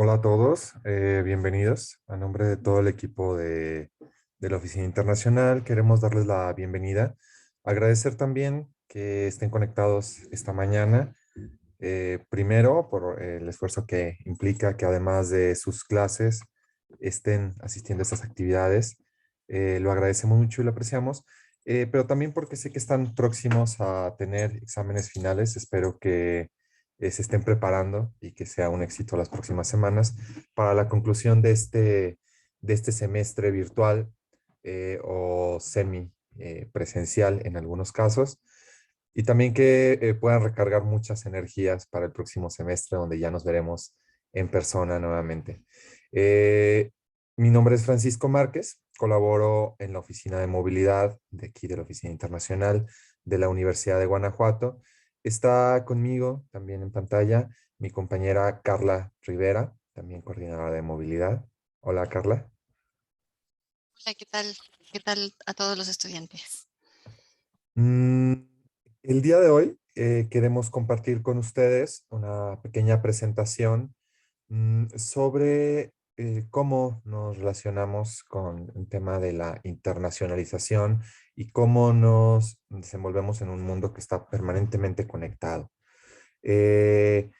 Hola a todos, bienvenidos. A nombre de todo el equipo de la Oficina Internacional, queremos darles la bienvenida. Agradecer también que estén conectados esta mañana. Primero, por el esfuerzo que implica que además de sus clases estén asistiendo a estas actividades. Lo agradecemos mucho y lo apreciamos. Pero también porque sé que están próximos a tener exámenes finales. Espero que se estén preparando y que sea un éxito las próximas semanas para la conclusión de este semestre virtual o semi presencial en algunos casos. Y también que puedan recargar muchas energías para el próximo semestre, donde ya nos veremos en persona nuevamente. Eh, Mi nombre es Francisco Márquez, colaboro en la Oficina de Movilidad de aquí de la Oficina Internacional de la Universidad de Guanajuato. Está conmigo también en pantalla mi compañera Carla Rivera, también coordinadora de movilidad. Hola, Carla. Hola, ¿qué tal? ¿Qué tal a todos los estudiantes? Mm, el día de hoy queremos compartir con ustedes una pequeña presentación sobre cómo nos relacionamos con el tema de la internacionalización y cómo nos desenvolvemos en un mundo que está permanentemente conectado. Eh,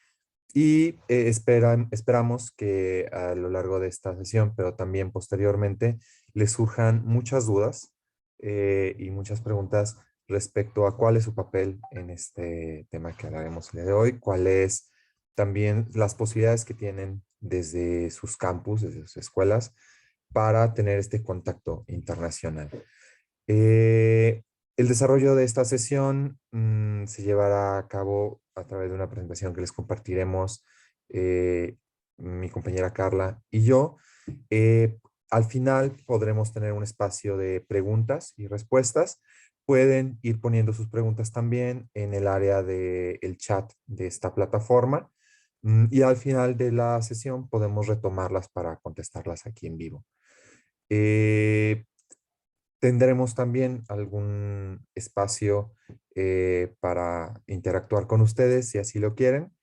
Esperamos que a lo largo de esta sesión, pero también posteriormente, les surjan muchas dudas y muchas preguntas respecto a cuál es su papel en este tema que hablaremos el día de hoy, cuáles también las posibilidades que tienen desde sus campus, desde sus escuelas, para tener este contacto internacional. Eh, el desarrollo de esta sesión se llevará a cabo a través de una presentación que les compartiremos mi compañera Carla y yo. Eh, Al final podremos tener un espacio de preguntas y respuestas. Pueden ir poniendo sus preguntas también en el área del chat de esta plataforma. Y al final de la sesión podemos retomarlas para contestarlas aquí en vivo. Eh, Tendremos también algún espacio para interactuar con ustedes si así lo quieren.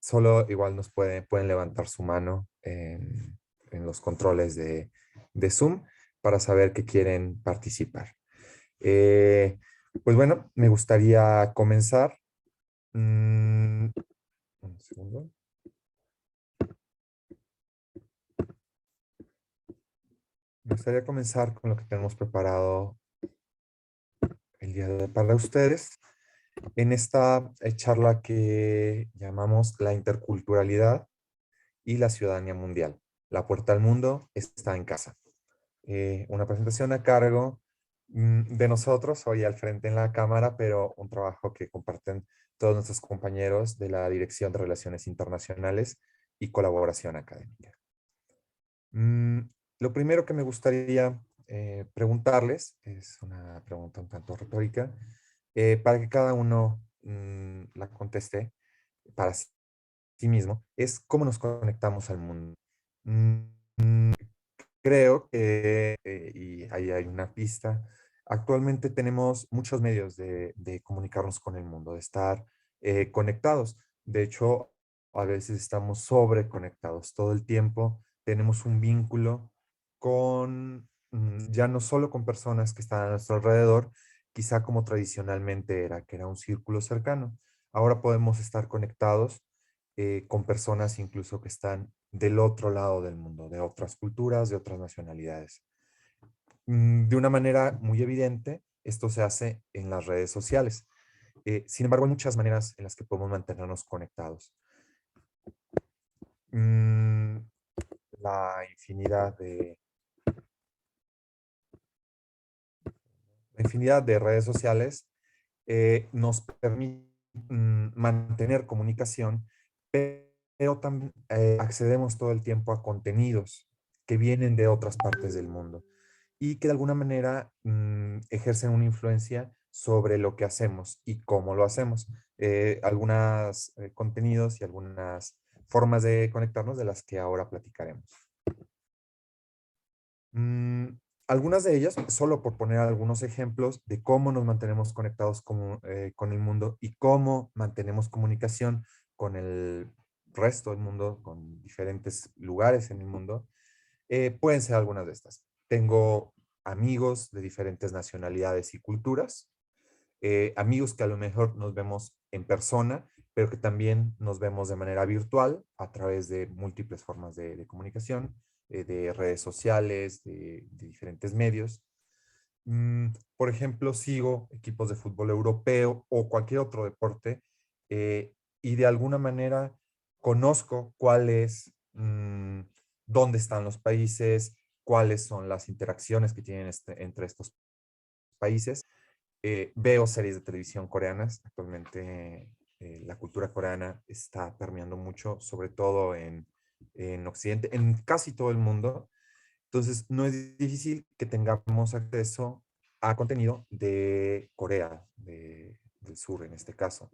Solo igual pueden levantar su mano en los controles de Zoom para saber que quieren participar. Eh, pues bueno, me gustaría comenzar. Un segundo. Me gustaría comenzar con lo que tenemos preparado el día de hoy para ustedes. En esta charla que llamamos la interculturalidad y la ciudadanía mundial. La puerta al mundo está en casa. Una presentación a cargo de nosotros, hoy al frente en la cámara, pero un trabajo que comparten todos nuestros compañeros de la Dirección de Relaciones Internacionales y Colaboración Académica. Mm, lo primero que me gustaría preguntarles, es una pregunta un tanto retórica, para que cada uno la conteste para sí mismo, es cómo nos conectamos al mundo. Mm, Creo que, y ahí hay una pista, actualmente tenemos muchos medios de comunicarnos con el mundo, de estar conectados. De hecho, a veces estamos sobreconectados todo el tiempo, tenemos un vínculo con, ya no solo con personas que están a nuestro alrededor, quizá como tradicionalmente era, que era un círculo cercano. Ahora podemos estar conectados con personas incluso que están del otro lado del mundo, de otras culturas, de otras nacionalidades. De una manera muy evidente, esto se hace en las redes sociales. Sin embargo, hay muchas maneras en las que podemos mantenernos conectados. Mm, la infinidad la infinidad de redes sociales nos permite mantener comunicación, pero también accedemos todo el tiempo a contenidos que vienen de otras partes del mundo y que de alguna manera ejercen una influencia sobre lo que hacemos y cómo lo hacemos. Algunos contenidos y algunas formas de conectarnos de las que ahora platicaremos. Mm, Algunas de ellas, solo por poner algunos ejemplos de cómo nos mantenemos conectados con el mundo y cómo mantenemos comunicación con resto del mundo, con diferentes lugares en el mundo, pueden ser algunas de estas. Tengo amigos de diferentes nacionalidades y culturas, amigos que a lo mejor nos vemos en persona, pero que también nos vemos de manera virtual a través de múltiples formas de comunicación, de redes sociales, de diferentes medios. Por ejemplo, sigo equipos de fútbol europeo o cualquier otro deporte, y de alguna manera conozco dónde están los países, cuáles son las interacciones que tienen entre estos países. Veo series de televisión coreanas. Actualmente la cultura coreana está permeando mucho, sobre todo en Occidente, en casi todo el mundo. Entonces, no es difícil que tengamos acceso a contenido de Corea, del Sur en este caso.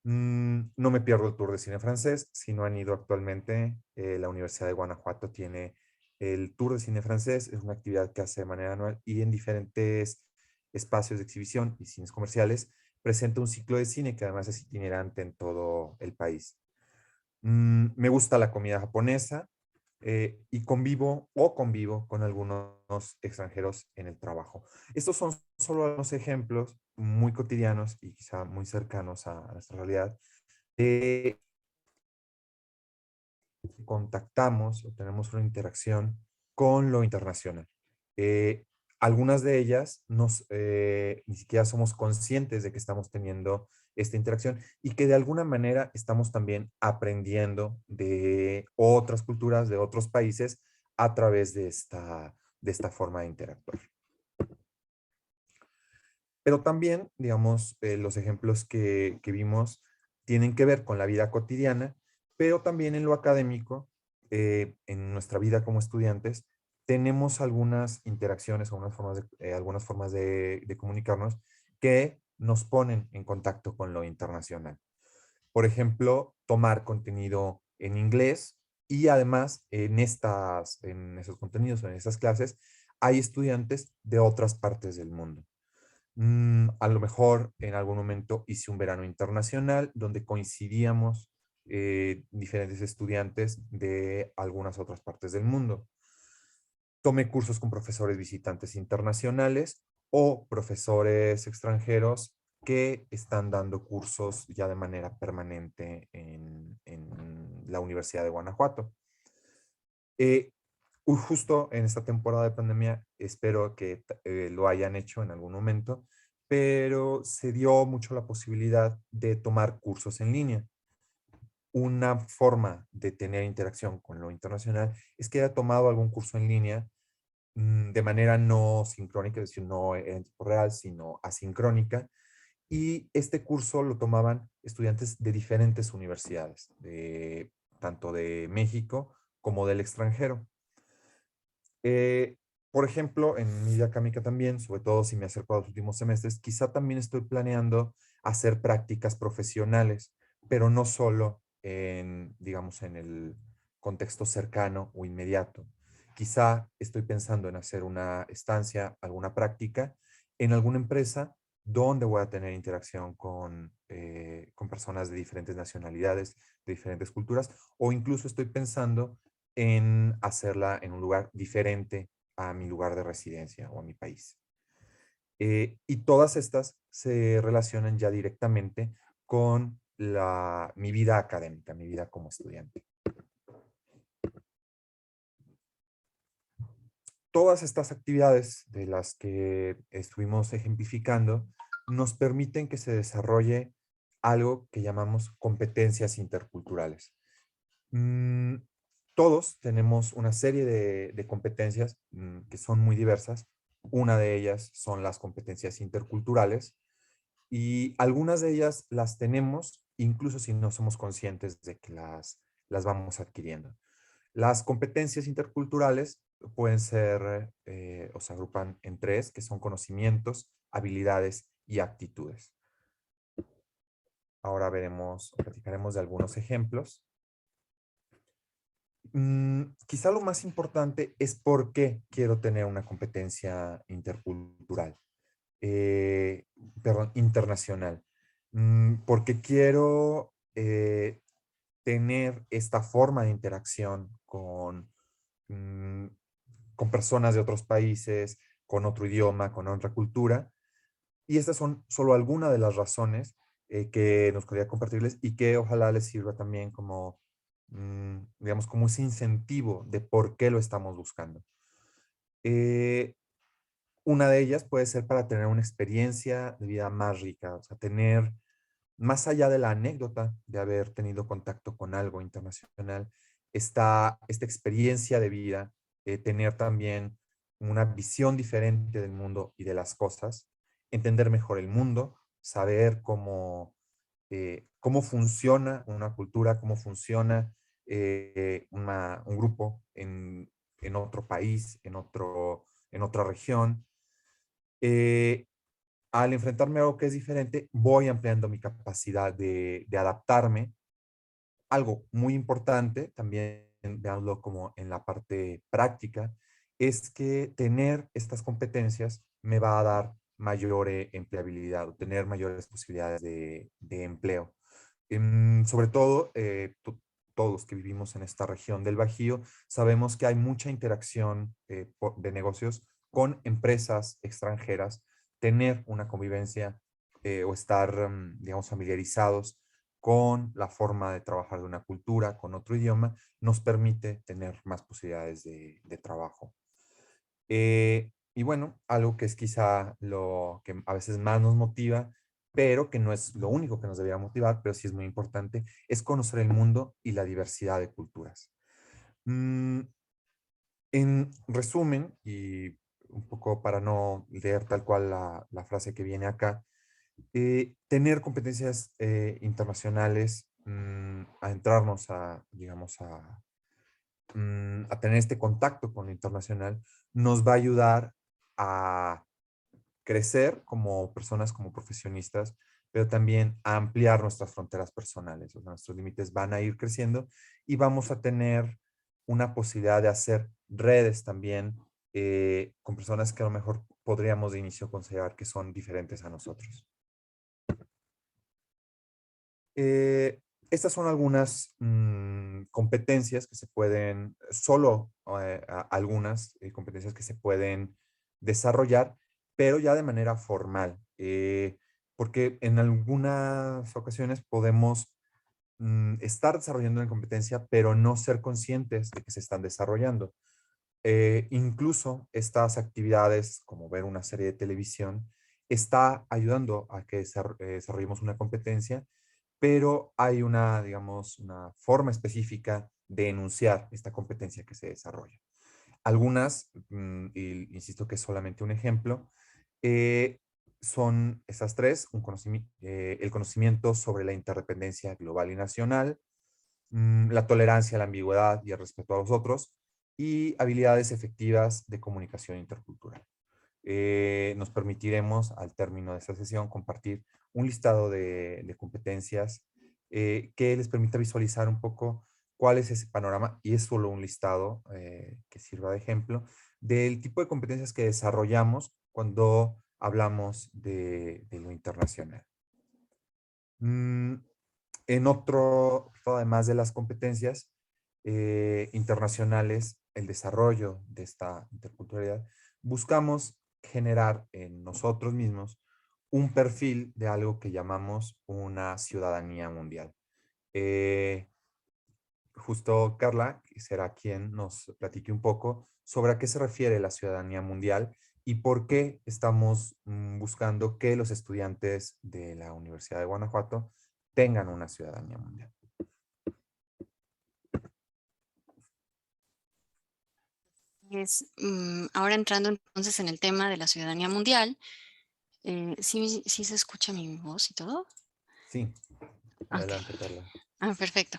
No me pierdo el tour de cine francés. Si no han ido actualmente, la Universidad de Guanajuato tiene el tour de cine francés. Es una actividad que hace de manera anual y en diferentes espacios de exhibición y cines comerciales presenta un ciclo de cine que además es itinerante en todo el país. Me gusta la comida japonesa, y convivo con algunos extranjeros en el trabajo. Estos son solo algunos ejemplos muy cotidianos y quizá muy cercanos a nuestra realidad de contactamos o tenemos una interacción con lo internacional. Eh, Algunas de ellas ni siquiera somos conscientes de que estamos teniendo esta interacción y que de alguna manera estamos también aprendiendo de otras culturas, de otros países, a través de esta forma de interactuar. Pero también, digamos, los ejemplos que vimos tienen que ver con la vida cotidiana, pero también en lo académico, en nuestra vida como estudiantes, tenemos algunas interacciones, algunas formas de comunicarnos que nos ponen en contacto con lo internacional. Por ejemplo, tomar contenido en inglés y además en esos contenidos o en esas clases hay estudiantes de otras partes del mundo. A lo mejor en algún momento hice un verano internacional donde coincidíamos diferentes estudiantes de algunas otras partes del mundo. Tomé cursos con profesores visitantes internacionales o profesores extranjeros que están dando cursos ya de manera permanente en la Universidad de Guanajuato. Eh, Justo en esta temporada de pandemia, espero que lo hayan hecho en algún momento, pero se dio mucho la posibilidad de tomar cursos en línea. Una forma de tener interacción con lo internacional es que haya tomado algún curso en línea, de manera no sincrónica, es decir, no en tiempo real, sino asincrónica. Y este curso lo tomaban estudiantes de diferentes universidades, tanto de México como del extranjero. Eh, por ejemplo, en mi vida académica también, sobre todo si me acerco a los últimos semestres, quizá también estoy planeando hacer prácticas profesionales, pero no solo digamos, en el contexto cercano o inmediato. Quizá estoy pensando en hacer una estancia, alguna práctica en alguna empresa donde voy a tener interacción con personas de diferentes nacionalidades, de diferentes culturas, o incluso estoy pensando en hacerla en un lugar diferente a mi lugar de residencia o a mi país. Y todas estas se relacionan ya directamente con mi vida académica, mi vida como estudiante. Todas estas actividades de las que estuvimos ejemplificando nos permiten que se desarrolle algo que llamamos competencias interculturales. Mm, Todos tenemos una serie de competencias que son muy diversas. Una de ellas son las competencias interculturales y algunas de ellas las tenemos incluso si no somos conscientes de que las vamos adquiriendo. Las competencias interculturales pueden ser, o se agrupan en tres, que son conocimientos, habilidades y actitudes. Ahora platicaremos de algunos ejemplos. Quizá lo más importante es por qué quiero tener una competencia intercultural, eh, perdón, internacional. Porque quiero tener esta forma de interacción mm, con personas de otros países, con otro idioma, con otra cultura. Y estas son solo algunas de las razones que nos quería compartirles y que ojalá les sirva también como, digamos, como ese incentivo de por qué lo estamos buscando. Eh, una de ellas puede ser para tener una experiencia de vida más rica, o sea, tener, más allá de la anécdota de haber tenido contacto con algo internacional, está esta experiencia de vida, tener también una visión diferente del mundo y de las cosas, entender mejor el mundo, saber cómo funciona una cultura, cómo funciona un grupo en otro país, en otra región. Eh, Al enfrentarme a algo que es diferente, voy ampliando mi capacidad de adaptarme. Algo muy importante, también veámoslo como en la parte práctica, es que tener estas competencias me va a dar mayor empleabilidad o tener mayores posibilidades de empleo. Sobre todo, todos que vivimos en esta región del Bajío, sabemos que hay mucha interacción de negocios con empresas extranjeras, tener una convivencia o estar, digamos, familiarizados con la forma de trabajar de una cultura, con otro idioma, nos permite tener más posibilidades de trabajo. Y bueno, algo que es quizá lo que a veces más nos motiva, pero que no es lo único que nos debería motivar, pero sí es muy importante, es conocer el mundo y la diversidad de culturas. Mm, en resumen, y un poco para no leer tal cual la frase que viene acá, tener competencias internacionales, a entrarnos a, digamos, a tener este contacto con lo internacional, nos va a ayudar a crecer como personas, como profesionistas, pero también a ampliar nuestras fronteras personales. O sea, nuestros límites van a ir creciendo y vamos a tener una posibilidad de hacer redes también con personas que a lo mejor podríamos de inicio considerar que son diferentes a nosotros. Eh, Estas son algunas competencias que se pueden, solo algunas competencias que se pueden desarrollar, pero ya de manera formal, porque en algunas ocasiones podemos estar desarrollando una competencia, pero no ser conscientes de que se están desarrollando. Incluso estas actividades, como ver una serie de televisión, está ayudando a que desarrollemos una competencia, pero hay una, digamos, una forma específica de enunciar esta competencia que se desarrolla. Algunas, y insisto que es solamente un ejemplo, eh, son esas tres, el conocimiento sobre la interdependencia global y nacional, la tolerancia a la ambigüedad y el respeto a los otros, y habilidades efectivas de comunicación intercultural. Nos permitiremos al término de esta sesión compartir un listado de competencias que les permita visualizar un poco cuál es ese panorama, y es solo un listado que sirva de ejemplo del tipo de competencias que desarrollamos cuando hablamos de lo internacional. Mm, además de las competencias internacionales, el desarrollo de esta interculturalidad, buscamos generar en nosotros mismos un perfil de algo que llamamos una ciudadanía mundial. Eh, Justo Carla será quien nos platique un poco sobre a qué se refiere la ciudadanía mundial y por qué estamos buscando que los estudiantes de la Universidad de Guanajuato tengan una ciudadanía mundial. Ahora entrando entonces en el tema de la ciudadanía mundial, ¿sí se escucha mi voz y todo? Sí, Ok, adelante, Carla. perfecto.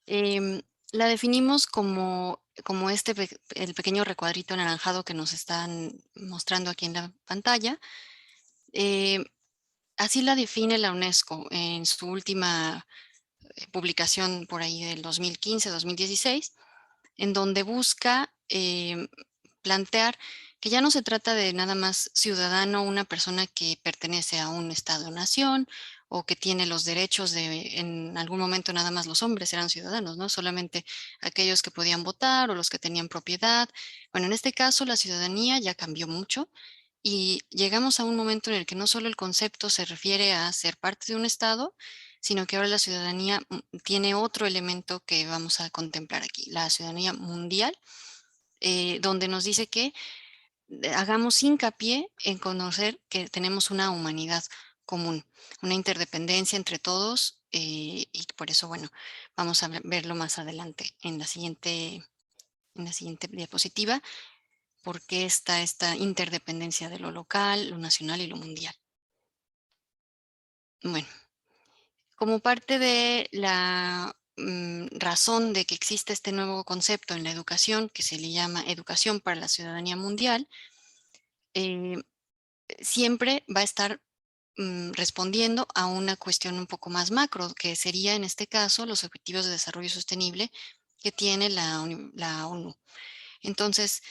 Em, la definimos como el pequeño recuadrito anaranjado que nos están mostrando aquí en la pantalla. Em, Así la define la UNESCO en su última publicación por ahí del 2015-2016, en donde busca plantear que ya no se trata de nada más ciudadano, una persona que pertenece a un estado-nación o que tiene los derechos de, en algún momento nada más los hombres eran ciudadanos, ¿no? Solamente aquellos que podían votar o los que tenían propiedad. Bueno, en este caso la ciudadanía ya cambió mucho y llegamos a un momento en el que no solo el concepto se refiere a ser parte de un Estado, sino que ahora la ciudadanía tiene otro elemento que vamos a contemplar aquí, la ciudadanía mundial, donde nos dice que hagamos hincapié en conocer que tenemos una humanidad común, una interdependencia entre todos, y por eso, bueno, vamos a verlo más adelante en la siguiente diapositiva, por qué está esta interdependencia de lo local, lo nacional y lo mundial. Bueno, como parte de la razón de que existe este nuevo concepto en la educación, que se le llama educación para la ciudadanía mundial, eh, siempre va a estar respondiendo a una cuestión un poco más macro, que sería en este caso los Objetivos de Desarrollo Sostenible que tiene la ONU. Entonces,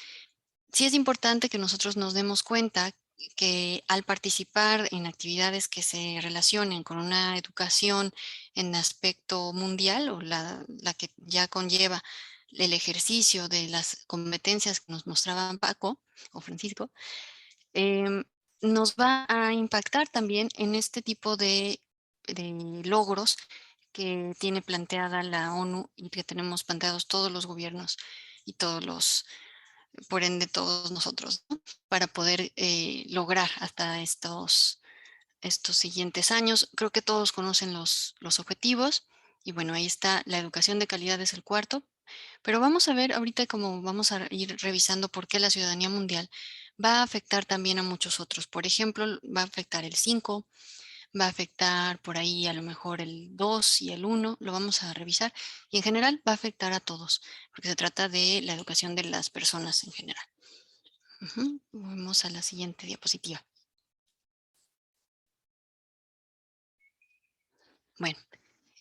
sí es importante que nosotros nos demos cuenta que al participar en actividades que se relacionen con una educación en aspecto mundial o la que ya conlleva el ejercicio de las competencias que nos mostraban Paco o Francisco, em, nos va a impactar también en este tipo de logros que tiene planteada la ONU y que tenemos planteados todos los gobiernos y todos los, por ende, todos nosotros, ¿no? Para poder lograr hasta estos siguientes años. Creo que todos conocen los objetivos y bueno, ahí está, la educación de calidad es el cuarto, pero vamos a ver ahorita cómo vamos a ir revisando por qué la ciudadanía mundial va a afectar también a muchos otros. Por ejemplo, va a afectar el 5, va a afectar por ahí a lo mejor el 2 y el uno, lo vamos a revisar. Y en general va a afectar a todos, porque se trata de la educación de las personas en general. Vamos a la siguiente diapositiva. Bueno,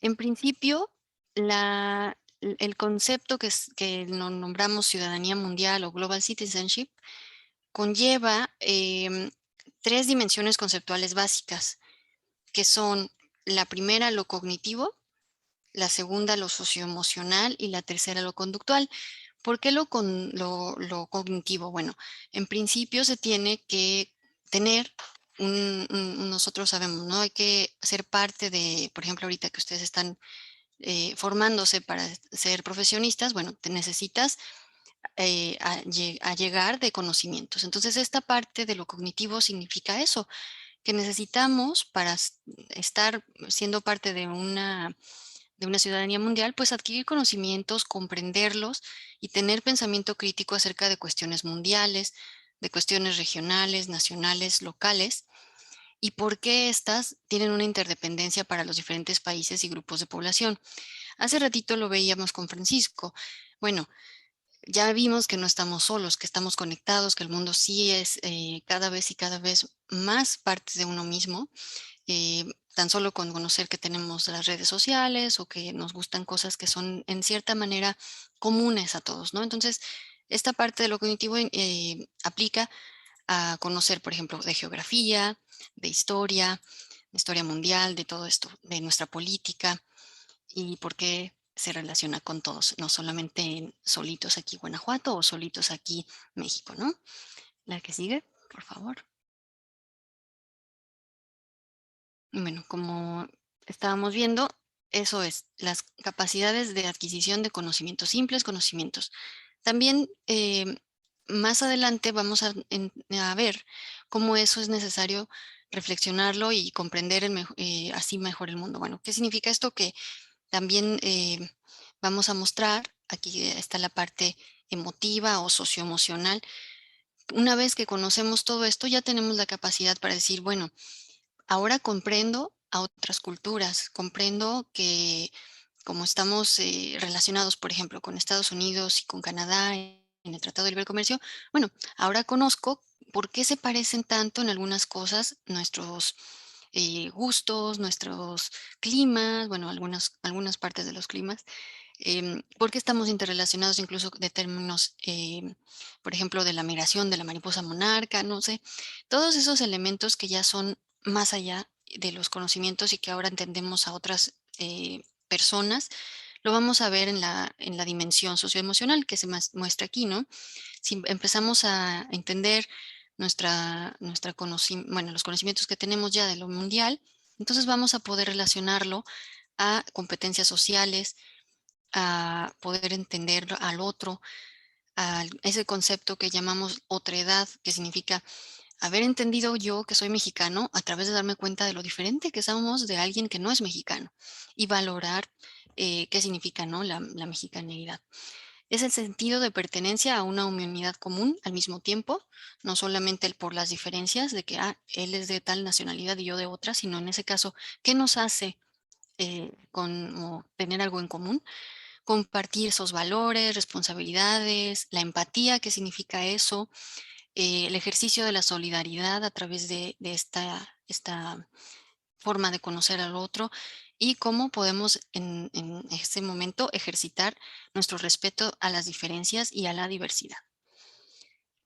en principio, el concepto que lo nombramos ciudadanía mundial o global citizenship conlleva tres dimensiones conceptuales básicas, que son la primera, lo cognitivo, la segunda, lo socioemocional y la tercera, lo conductual. ¿Por qué lo cognitivo? Bueno, en principio se tiene que tener, nosotros sabemos, ¿no? Hay que ser parte de, por ejemplo, ahorita que ustedes están formándose para ser profesionistas, bueno, te necesitas a llegar de conocimientos. Entonces, esta parte de lo cognitivo significa eso, que necesitamos para estar siendo parte de una ciudadanía mundial, pues adquirir conocimientos, comprenderlos y tener pensamiento crítico acerca de cuestiones mundiales, de cuestiones regionales, nacionales, locales, y por qué éstas tienen una interdependencia para los diferentes países y grupos de población. Hace ratito lo veíamos con Francisco. Bueno, ya vimos que no estamos solos, que estamos conectados, que el mundo sí es cada vez y cada vez más parte de uno mismo. Tan solo con conocer que tenemos las redes sociales o que nos gustan cosas que son en cierta manera comunes a todos, ¿no? Entonces, esta parte de lo cognitivo aplica a conocer, por ejemplo, de geografía, de historia mundial, de todo esto, de nuestra política y por qué se relaciona con todos, no solamente solitos aquí Guanajuato o solitos aquí México, ¿no? La que sigue, por favor. Bueno, como estábamos viendo, eso es, las capacidades de adquisición de conocimientos simples, conocimientos. También más adelante vamos a ver cómo eso es necesario reflexionarlo y comprender así mejor el mundo. Bueno, ¿qué significa esto? Que también vamos a mostrar, aquí está la parte emotiva o socioemocional. Una vez que conocemos todo esto, ya tenemos la capacidad para decir, bueno, ahora comprendo a otras culturas, comprendo que como estamos relacionados, por ejemplo, con Estados Unidos y con Canadá en el Tratado de Libre Comercio, bueno, ahora conozco por qué se parecen tanto en algunas cosas nuestros gustos, nuestros climas, bueno, algunas partes de los climas, por qué estamos interrelacionados incluso de términos, por ejemplo, de la migración de la mariposa monarca, no sé, todos esos elementos que ya son más allá de los conocimientos y que ahora entendemos a otras personas, lo vamos a ver en la dimensión socioemocional que se muestra aquí, ¿no? Si empezamos a entender bueno, los conocimientos que tenemos ya de lo mundial, entonces vamos a poder relacionarlo a competencias sociales, a poder entender al otro, a ese concepto que llamamos otredad, que significa haber entendido yo que soy mexicano a través de darme cuenta de lo diferente que somos de alguien que no es mexicano y valorar qué significa, ¿no? La mexicanidad. Es el sentido de pertenencia a una humanidad común al mismo tiempo, no solamente el por las diferencias de que él es de tal nacionalidad y yo de otra, sino en ese caso, ¿qué nos hace como tener algo en común? Compartir esos valores, responsabilidades, la empatía, ¿qué significa eso? El ejercicio de la solidaridad a través de esta forma de conocer al otro y cómo podemos en ese momento ejercitar nuestro respeto a las diferencias y a la diversidad.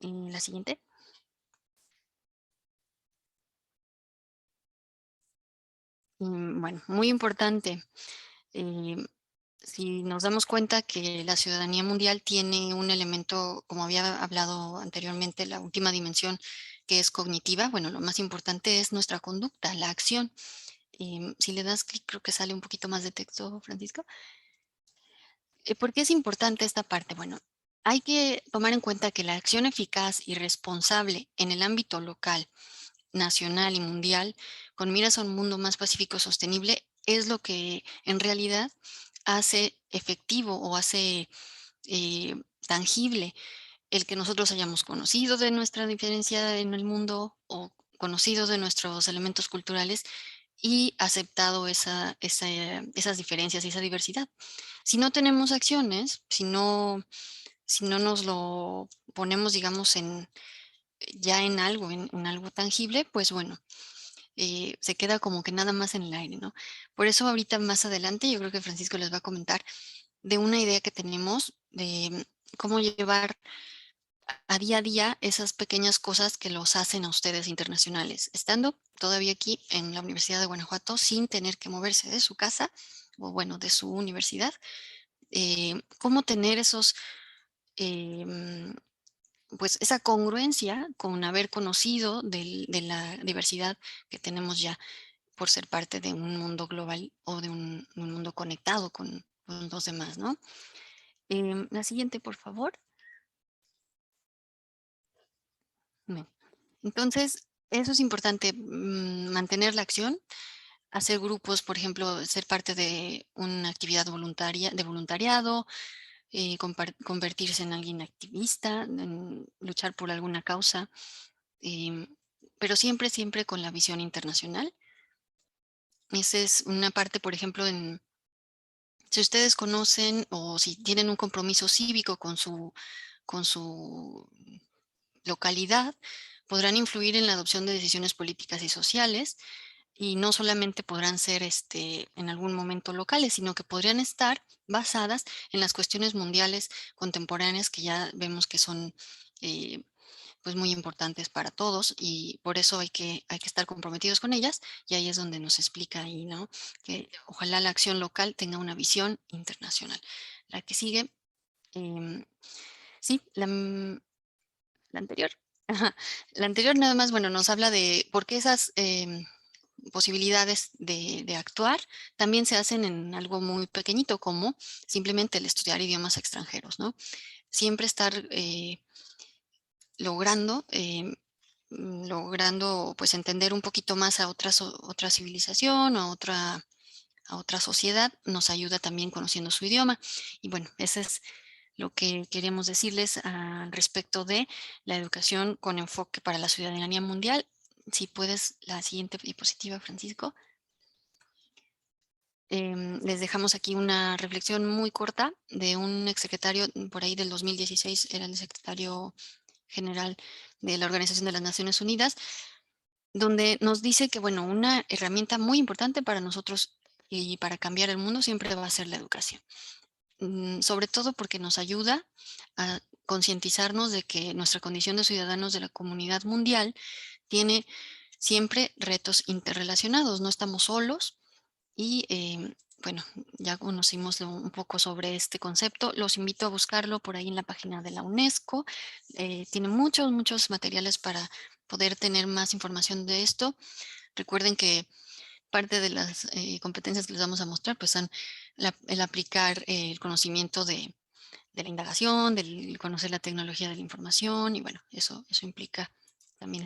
La siguiente. Bueno, muy importante. eh, si nos damos cuenta que la ciudadanía mundial tiene un elemento, como había hablado anteriormente, la última dimensión que es cognitiva, bueno, lo más importante es nuestra conducta, la acción. Si le das clic, creo que sale un poquito más de texto, Francisco. ¿Por qué es importante esta parte? Bueno, hay que tomar en cuenta que la acción eficaz y responsable en el ámbito local, nacional y mundial, con miras a un mundo más pacífico y sostenible, es lo que en realidad hace efectivo o hace tangible el que nosotros hayamos conocido de nuestra diferencia en el mundo o conocido de nuestros elementos culturales y aceptado esas diferencias y esa diversidad. Si no tenemos acciones, si no nos lo ponemos, digamos, ya en algo tangible, pues bueno, se queda como que nada más en el aire, ¿no? Por eso ahorita más adelante yo creo que Francisco les va a comentar de una idea que tenemos de cómo llevar a día esas pequeñas cosas que los hacen a ustedes internacionales, estando todavía aquí en la Universidad de Guanajuato sin tener que moverse de su casa o bueno, de su universidad. Cómo tener em, pues esa congruencia con haber conocido de la diversidad que tenemos ya por ser parte de un mundo global o de un mundo conectado con los demás, ¿no? La siguiente, por favor. Bien. Entonces, eso es importante, mantener la acción, hacer grupos, por ejemplo, ser parte de una actividad voluntaria, de voluntariado, convertirse en alguien activista, en luchar por alguna causa, em, pero siempre, siempre con la visión internacional. Esa es una parte, por ejemplo, si ustedes conocen o si tienen un compromiso cívico con su localidad, podrán influir en la adopción de decisiones políticas y sociales y no solamente podrán ser en algún momento locales, sino que podrían estar basadas en las cuestiones mundiales contemporáneas que ya vemos que son eh, pues muy importantes para todos y por eso hay que estar comprometidos con ellas y ahí es donde nos explica ahí, ¿no? Que ojalá la acción local tenga una visión internacional. La que sigue, em, sí, la anterior. Ajá, la anterior nada más, bueno, nos habla de por qué esas posibilidades de actuar también se hacen en algo muy pequeñito como simplemente el estudiar idiomas extranjeros, ¿no? Siempre estar logrando, logrando pues entender un poquito más a otra civilización, a otra sociedad, nos ayuda también conociendo su idioma. Y bueno, ese es lo que queríamos decirles al respecto de la educación con enfoque para la ciudadanía mundial. Si puedes, la siguiente diapositiva, Francisco. Les dejamos aquí una reflexión muy corta de un exsecretario por ahí del 2016, era el secretario general de la Organización de las Naciones Unidas, donde nos dice que, bueno, una herramienta muy importante para nosotros y para cambiar el mundo siempre va a ser la educación. Sobre todo porque nos ayuda a concientizarnos de que nuestra condición de ciudadanos de la comunidad mundial tiene siempre retos interrelacionados, no estamos solos y bueno, ya conocimos un poco sobre este concepto. Los invito a buscarlo por ahí en la página de la UNESCO. Tiene muchos, muchos materiales para poder tener más información de esto. Recuerden que parte de las competencias que les vamos a mostrar pues son el aplicar el conocimiento de la indagación, del conocer la tecnología de la información y bueno, eso implica también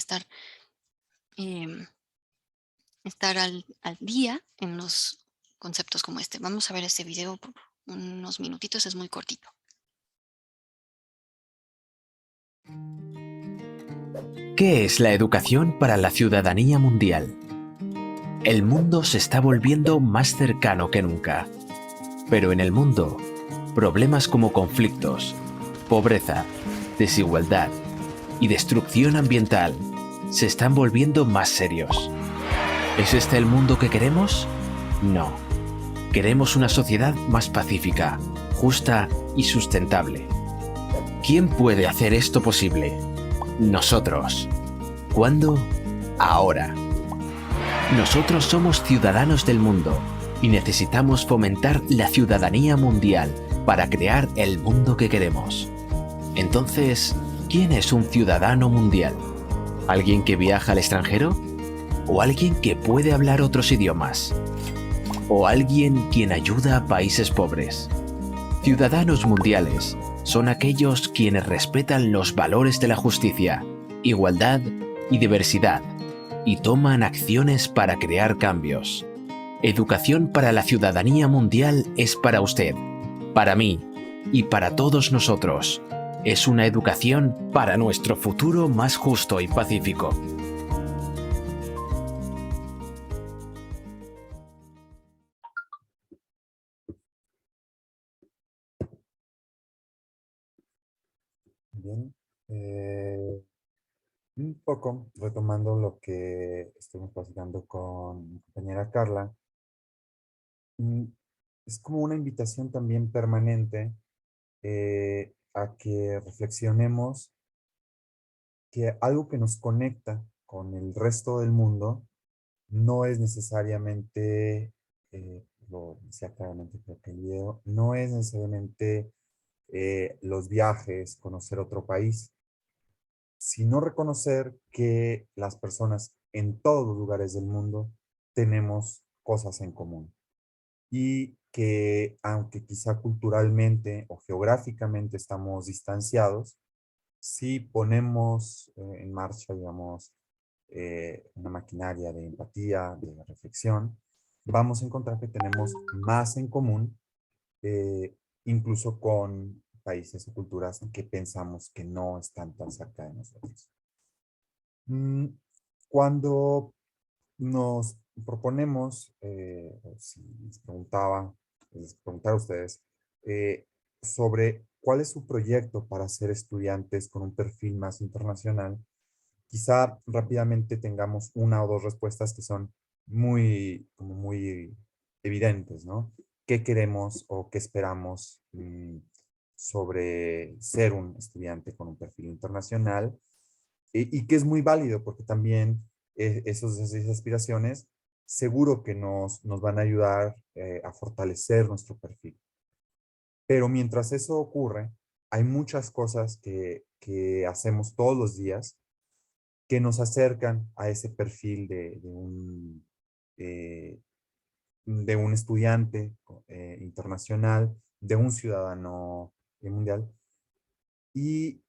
em, estar al día en los conceptos como este. Vamos a ver este video por unos minutitos, es muy cortito. ¿Qué es la educación para la ciudadanía mundial? El mundo se está volviendo más cercano que nunca. Pero en el mundo, problemas como conflictos, pobreza, desigualdad y destrucción ambiental se están volviendo más serios. ¿Es este el mundo que queremos? No. Queremos una sociedad más pacífica, justa y sustentable. ¿Quién puede hacer esto posible? Nosotros. ¿Cuándo? Ahora. Nosotros somos ciudadanos del mundo y necesitamos fomentar la ciudadanía mundial para crear el mundo que queremos. Entonces, ¿quién es un ciudadano mundial? ¿Alguien que viaja al extranjero? ¿O alguien que puede hablar otros idiomas? ¿O alguien quien ayuda a países pobres? Ciudadanos mundiales son aquellos quienes respetan los valores de la justicia, igualdad y diversidad y toman acciones para crear cambios. Educación para la ciudadanía mundial es para usted, para mí y para todos nosotros. Es una educación para nuestro futuro más justo y pacífico. Bien. Un poco retomando lo que estuvimos platicando con mi compañera Carla, mm, es como una invitación también permanente a que reflexionemos que algo que nos conecta con el resto del mundo no es necesariamente, lo decía claramente creo que el video, no es necesariamente los viajes, conocer otro país, sino reconocer que las personas en todos los lugares del mundo tenemos cosas en común y que aunque quizá culturalmente o geográficamente estamos distanciados, si ponemos en marcha, digamos, una maquinaria de empatía, de reflexión, vamos a encontrar que tenemos más en común, eh, incluso con países o culturas que pensamos que no están tan cerca de nosotros. Mm, Cuando nos proponemos, si les preguntara a ustedes, sobre cuál es su proyecto para ser estudiantes con un perfil más internacional, quizá rápidamente tengamos una o dos respuestas que son como muy evidentes, ¿no? ¿Qué queremos o qué esperamos sobre ser un estudiante con un perfil internacional? Y que es muy válido porque también esas aspiraciones seguro que nos van a ayudar a fortalecer nuestro perfil. Pero mientras eso ocurre, hay muchas cosas que hacemos todos los días que nos acercan a ese perfil eh, de un estudiante internacional, de un ciudadano mundial. Y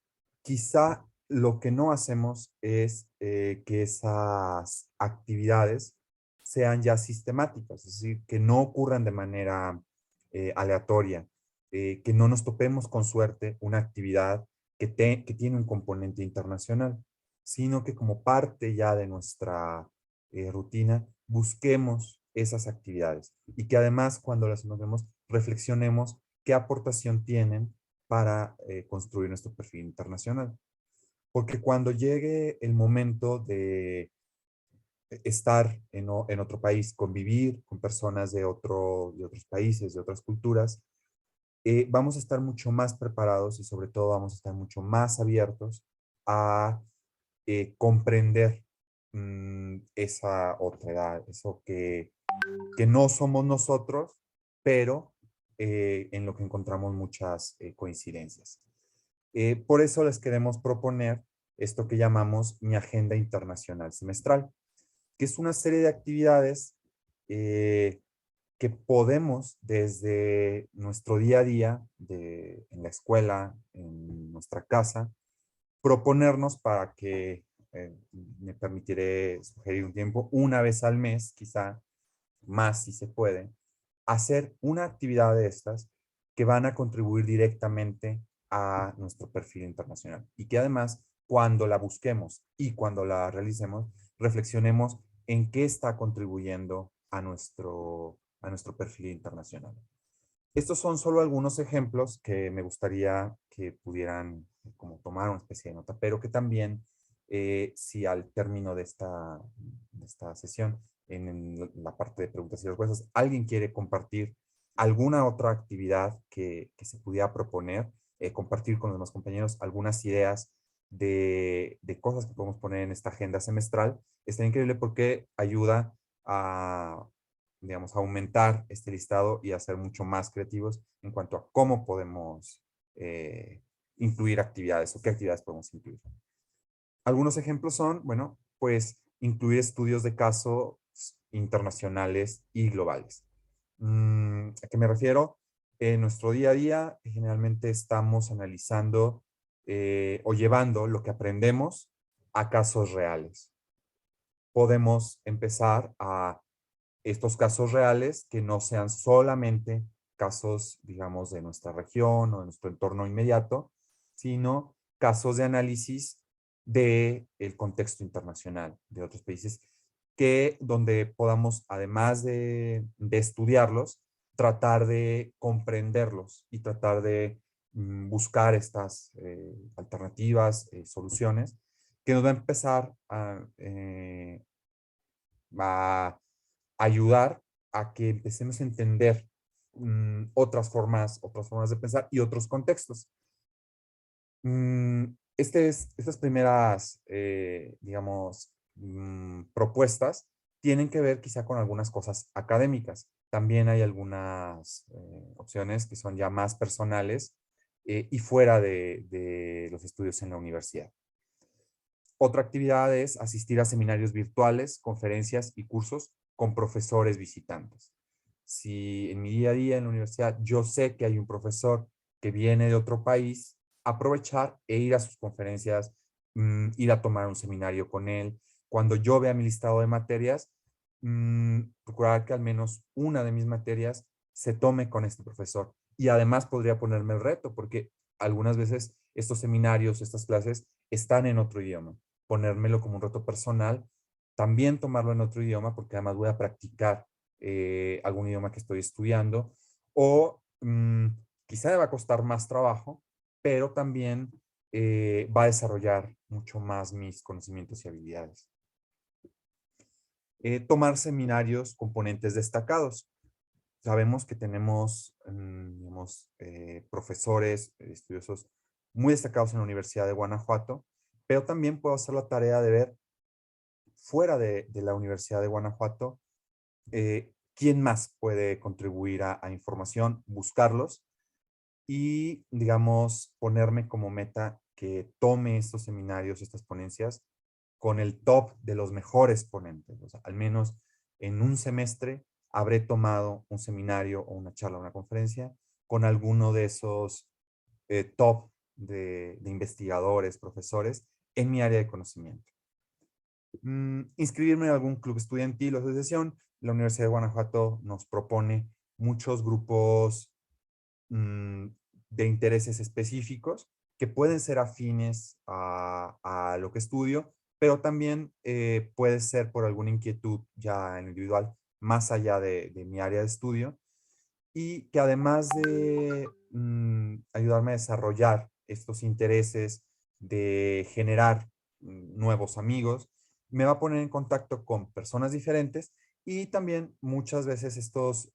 quizá lo que no hacemos es que esas actividades sean ya sistemáticas, es decir, que no ocurran de manera aleatoria, que no nos topemos con suerte una actividad que tiene un componente internacional, sino que como parte ya de nuestra rutina busquemos esas actividades y que además cuando las vemos reflexionemos qué aportación tienen para construir nuestro perfil internacional. Porque cuando llegue el momento de estar en otro país, convivir con personas de otros países, de otras culturas, vamos a estar mucho más preparados y sobre todo vamos a estar mucho más abiertos a comprender esa otra edad, eso que no somos nosotros, pero en lo que encontramos muchas coincidencias. Por eso les queremos proponer esto que llamamos mi agenda internacional semestral, que es una serie de actividades que podemos desde nuestro día a día, en la escuela, en nuestra casa, proponernos para que me permitiré sugerir un tiempo, una vez al mes, quizá más si se puede, hacer una actividad de estas que van a contribuir directamente a nuestro perfil internacional y que además cuando la busquemos y cuando la realicemos, reflexionemos en qué está contribuyendo a nuestro perfil internacional. Estos son solo algunos ejemplos que me gustaría que pudieran como tomar una especie de nota, pero que también, si al término de esta sesión, en la parte de preguntas y respuestas, alguien quiere compartir alguna otra actividad que se pudiera proponer, compartir con los demás compañeros algunas ideas de cosas que podemos poner en esta agenda semestral, está increíble porque ayuda a, digamos, aumentar este listado y a ser mucho más creativos en cuanto a cómo podemos incluir actividades o qué actividades podemos incluir. Algunos ejemplos son, bueno, pues incluir estudios de casos internacionales y globales. ¿A qué me refiero? En nuestro día a día generalmente estamos analizando o llevando lo que aprendemos a casos reales. Podemos empezar a estos casos reales que no sean solamente casos, digamos, de nuestra región o de nuestro entorno inmediato, sino casos de análisis del contexto internacional de otros países, que donde podamos, además de estudiarlos, tratar de comprenderlos y tratar de buscar estas alternativas, soluciones, que nos va a empezar a ayudar a que empecemos a entender otras formas de pensar y otros contextos. Estas primeras, digamos, propuestas tienen que ver quizá con algunas cosas académicas. También hay algunas opciones que son ya más personales y fuera de los estudios en la universidad. Otra actividad es asistir a seminarios virtuales, conferencias y cursos con profesores visitantes. Si en mi día a día en la universidad yo sé que hay un profesor que viene de otro país, aprovechar e ir a sus conferencias, ir a tomar un seminario con él. Cuando yo vea mi listado de materias, procurar que al menos una de mis materias se tome con este profesor. Y además podría ponerme el reto, porque algunas veces estos seminarios, estas clases están en otro idioma. Ponérmelo como un reto personal, también tomarlo en otro idioma, porque además voy a practicar algún idioma que estoy estudiando, o quizá me va a costar más trabajo, pero también va a desarrollar mucho más mis conocimientos y habilidades. Tomar seminarios con ponentes destacados. Sabemos que tenemos digamos, profesores, estudiosos muy destacados en la Universidad de Guanajuato, pero también puedo hacer la tarea de ver fuera de la Universidad de Guanajuato quién más puede contribuir a información, buscarlos y, digamos, ponerme como meta que tome estos seminarios, estas ponencias, con el top de los mejores ponentes. O sea, al menos en un semestre habré tomado un seminario o una charla o una conferencia con alguno de esos top de investigadores, profesores en mi área de conocimiento. Inscribirme en algún club estudiantil o asociación. La Universidad de Guanajuato nos propone muchos grupos de intereses específicos que pueden ser afines a lo que estudio, pero también puede ser por alguna inquietud ya en individual, más allá de mi área de estudio, y que además de ayudarme a desarrollar estos intereses, de generar nuevos amigos, me va a poner en contacto con personas diferentes y también muchas veces estos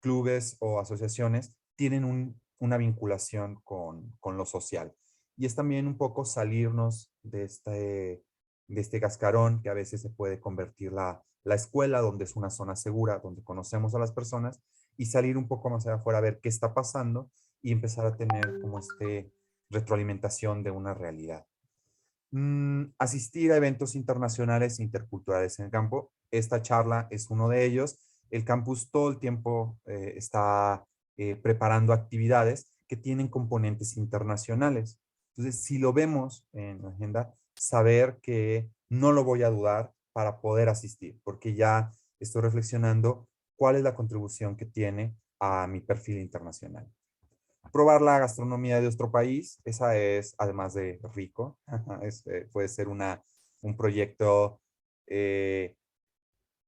clubes o asociaciones tienen una vinculación con lo social. Y es también un poco salirnos este cascarón que a veces se puede convertir la escuela, donde es una zona segura, donde conocemos a las personas, y salir un poco más allá afuera a ver qué está pasando y empezar a tener como retroalimentación de una realidad. Asistir a eventos internacionales e interculturales en el campo. Esta charla es uno de ellos. El campus todo el tiempo está preparando actividades que tienen componentes internacionales. Entonces, si lo vemos en la agenda, saber que no lo voy a dudar para poder asistir, porque ya estoy reflexionando cuál es la contribución que tiene a mi perfil internacional. Probar la gastronomía de nuestro país, esa es, además de rico, puede ser un proyecto eh,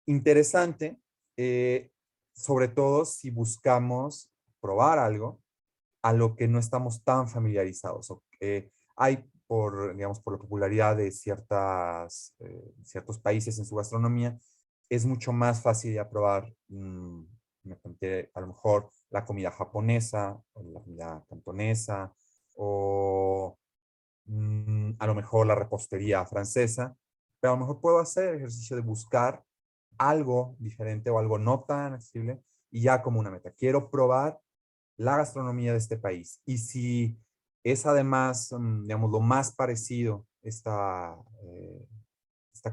interesante, eh, sobre todo si buscamos probar algo a lo que no estamos tan familiarizados. Hay, digamos, por la popularidad de ciertos países en su gastronomía, es mucho más fácil de probar, a lo mejor, la comida japonesa, o la comida cantonesa, o a lo mejor la repostería francesa, pero a lo mejor puedo hacer el ejercicio de buscar algo diferente o algo no tan accesible y ya como una meta. Quiero probar la gastronomía de este país. Y si es además, digamos, lo más parecido esta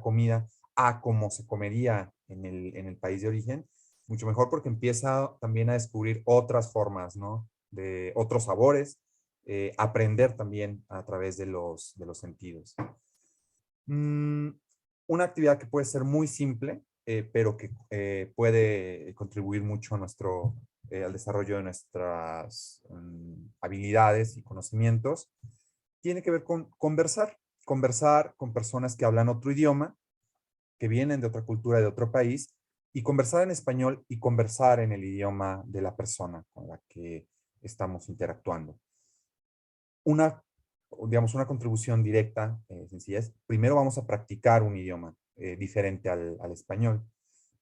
comida a cómo se comería en el país de origen, mucho mejor porque empieza también a descubrir otras formas, ¿no? De otros sabores, aprender también a través de los sentidos. Una actividad que puede ser muy simple, pero que puede contribuir mucho a al desarrollo de nuestras habilidades y conocimientos, tiene que ver con conversar con personas que hablan otro idioma, que vienen de otra cultura, de otro país, y conversar en español y conversar en el idioma de la persona con la que estamos interactuando. Una, digamos, una contribución directa, sencilla, es primero vamos a practicar un idioma diferente al español,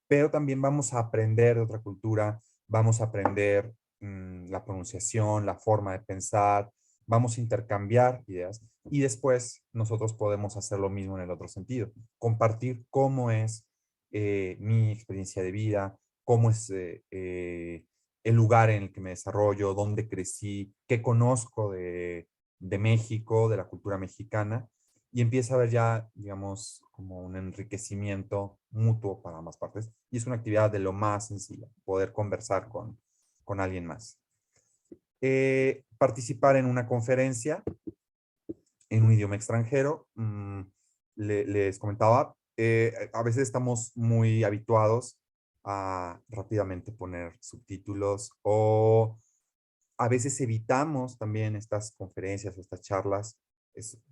pero también vamos a aprender de otra cultura, vamos a aprender la pronunciación, la forma de pensar, vamos a intercambiar ideas y después nosotros podemos hacer lo mismo en el otro sentido, compartir cómo es mi experiencia de vida, cómo es el lugar en el que me desarrollo, dónde crecí, qué conozco de México, de la cultura mexicana, y empieza a haber ya, digamos, como un enriquecimiento mutuo para ambas partes. Y es una actividad de lo más sencilla, poder conversar con alguien más. Participar en una conferencia en un idioma extranjero. Les comentaba, a veces estamos muy habituados a rápidamente poner subtítulos o a veces evitamos también estas conferencias o estas charlas,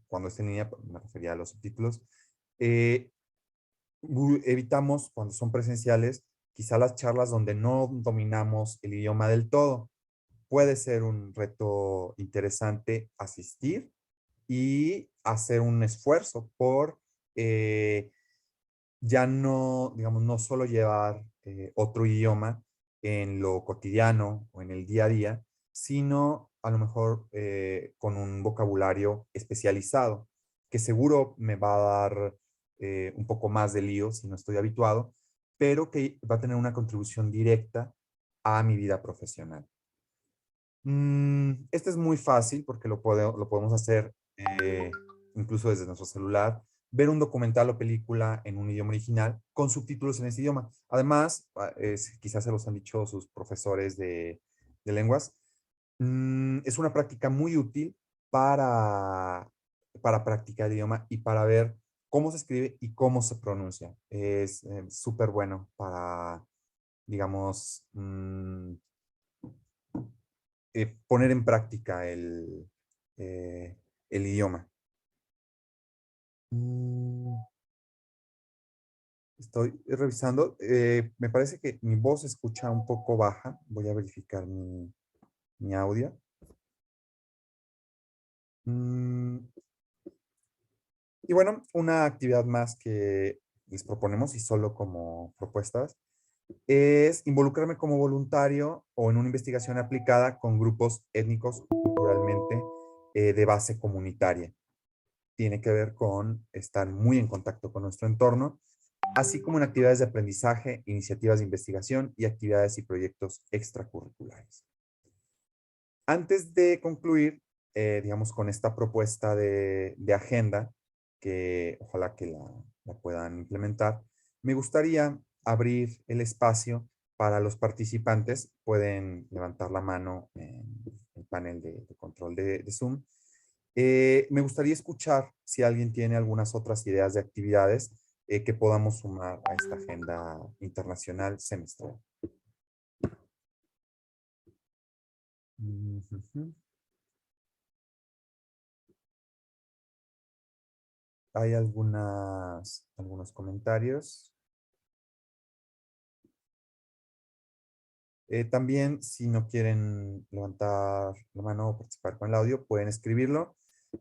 cuando es en línea, me refería a los subtítulos, eh, evitamos cuando son presenciales, quizá las charlas donde no dominamos el idioma del todo. Puede ser un reto interesante asistir y hacer un esfuerzo por ya no, digamos, no solo llevar otro idioma en lo cotidiano o en el día a día, sino a lo mejor con un vocabulario especializado, que seguro me va a dar un poco más de lío si no estoy habituado, pero que va a tener una contribución directa a mi vida profesional. Este es muy fácil porque lo podemos hacer incluso desde nuestro celular, ver un documental o película en un idioma original con subtítulos en ese idioma. Además, quizás se los han dicho sus profesores de lenguas, es una práctica muy útil para practicar el idioma y para ver cómo se escribe y cómo se pronuncia. Es súper bueno para, digamos, poner en práctica el idioma. Estoy revisando. Me parece que mi voz se escucha un poco baja. Voy a verificar mi audio. Y bueno, una actividad más que les proponemos y solo como propuestas es involucrarme como voluntario o en una investigación aplicada con grupos étnicos culturalmente de base comunitaria. tiene que ver con estar muy en contacto con nuestro entorno, así como en actividades de aprendizaje, iniciativas de investigación y actividades y proyectos extracurriculares. Antes de concluir, digamos, con esta propuesta de agenda, que ojalá que la puedan implementar, me gustaría abrir el espacio para los participantes. Pueden levantar la mano en el panel de control de Zoom. Me gustaría escuchar si alguien tiene algunas otras ideas de actividades que podamos sumar a esta agenda internacional semestral. Ujú. Hay algunos comentarios. También, si no quieren levantar la mano o participar con el audio, pueden escribirlo.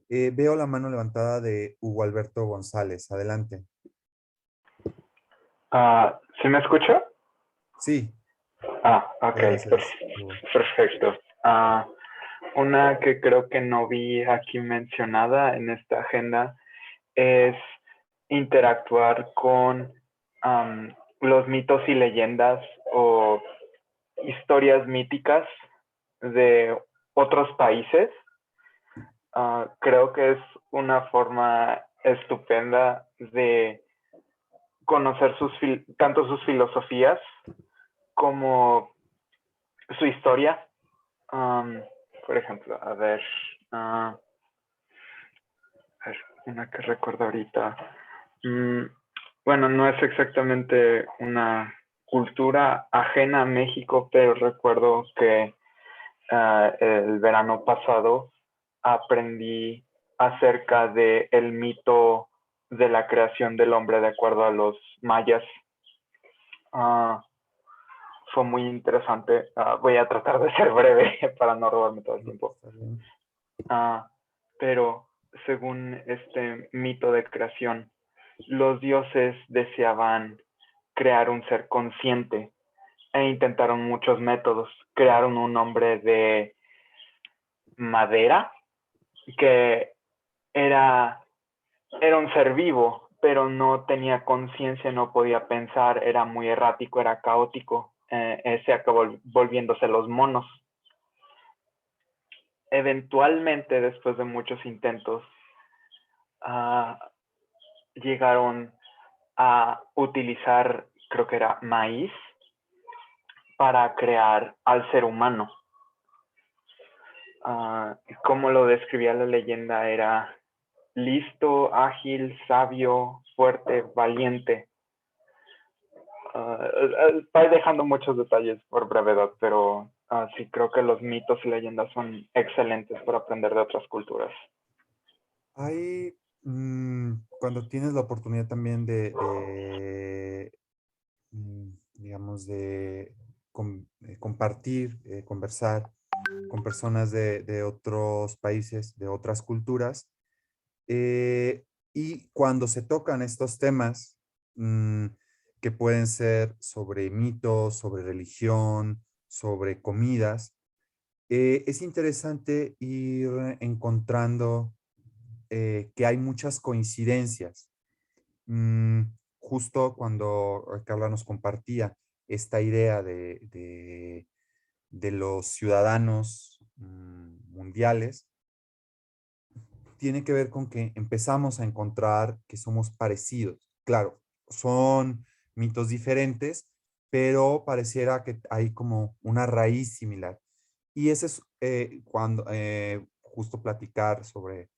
Veo la mano levantada de Hugo Alberto González. Adelante. ¿Sí me escucha? Sí, Ok, gracias, Hugo. perfecto. Una que creo que no vi aquí mencionada en esta agenda es interactuar con los mitos y leyendas o historias míticas de otros países. Creo que es una forma estupenda de conocer tanto sus filosofías como su historia. Por ejemplo, a ver, una que recuerdo ahorita. Bueno, no es exactamente una cultura ajena a México, pero recuerdo que el verano pasado aprendí acerca del mito de la creación del hombre de acuerdo a los mayas. Fue muy interesante. Voy a tratar de ser breve para no robarme todo el tiempo. Pero según este mito de creación, los dioses deseaban crear un ser consciente e intentaron muchos métodos. Crearon un hombre de madera que era un ser vivo, pero no tenía conciencia, no podía pensar, era muy errático, era caótico. Se acabó volviéndose los monos. Eventualmente, después de muchos intentos, llegaron a utilizar, creo que era maíz, para crear al ser humano. Como lo describía la leyenda, era listo, ágil, sabio, fuerte, valiente. Estoy dejando muchos detalles por brevedad, pero sí creo que los mitos y leyendas son excelentes para aprender de otras culturas. Hay, cuando tienes la oportunidad también digamos, de compartir, conversar con personas de otros países, de otras culturas, y cuando se tocan estos temas, que pueden ser sobre mitos, sobre religión, sobre comidas, es interesante ir encontrando que hay muchas coincidencias. Justo cuando Carla nos compartía esta idea de los ciudadanos mundiales, tiene que ver con que empezamos a encontrar que somos parecidos. Claro, son mitos diferentes, pero pareciera que hay como una raíz similar. Y ese es cuando justo platicar sobre